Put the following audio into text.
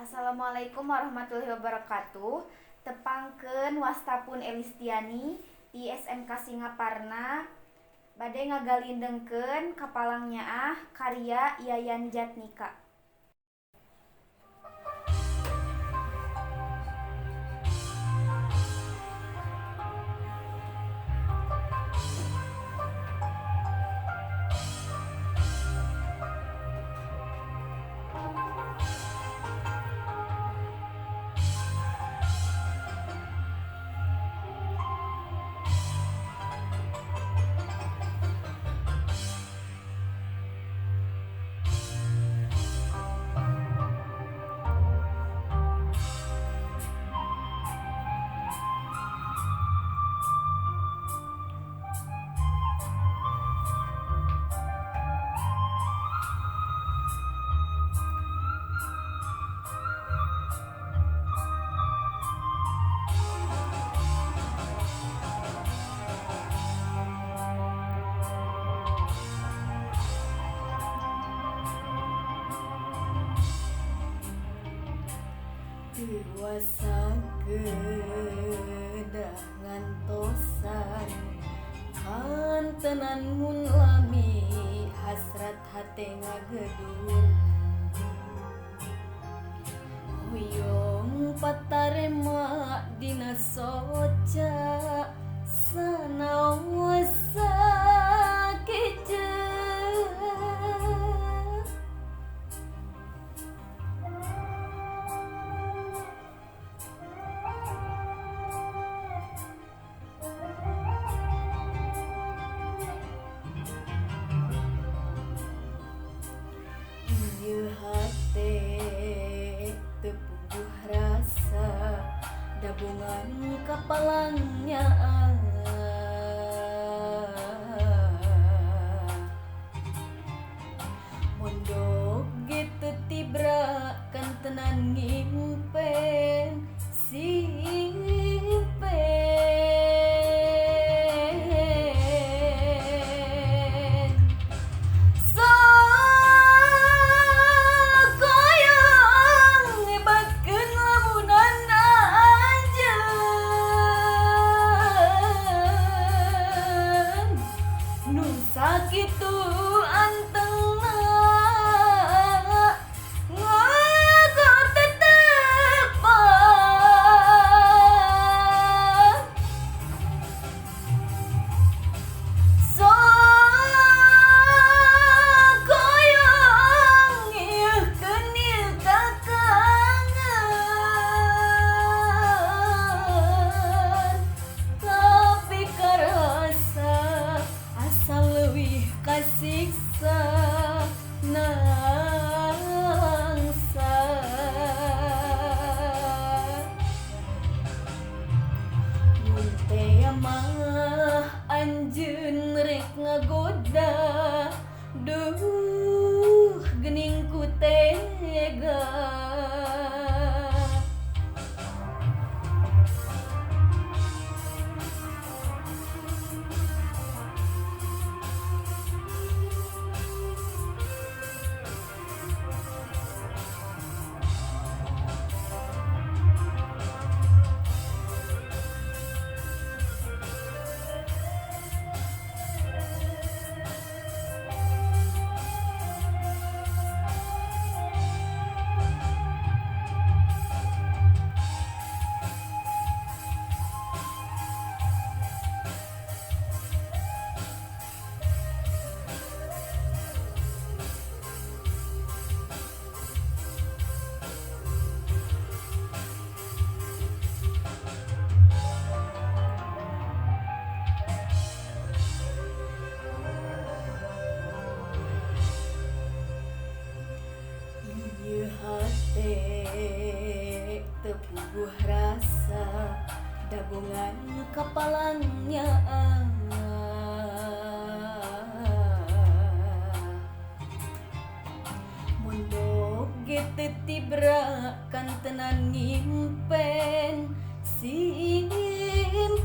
Assalamualaikum warahmatullahi wabarakatuh. Tepangkeun wastapun Elistiani di SMK Singaparna bade ngagalindengkeun kapalang nyaah karya Yayan Jatnika. Dewasa kedah ngantosan hantenan mun lami hasrat hate ngagedul hoyong patarema dina soca sanaosa keje. Ieu hate tepuguh rasa dabungan kapalangnya mondok gitu tibrakan tenan ngimpen simpen sokoyong ngebatkeun lamunan anjeun nu sakitu antengna ngagotetepan sokoyong ngeukeun ieu kakangan tapi karasa asa leuwih kasiksa nangsa mun teh mah anjeun rek ngagoda duh geuning ku tega. Ieu hate tepuguh rasa dabungan kapalangnya mondok gitu tibrakan tenan ngimpen simpen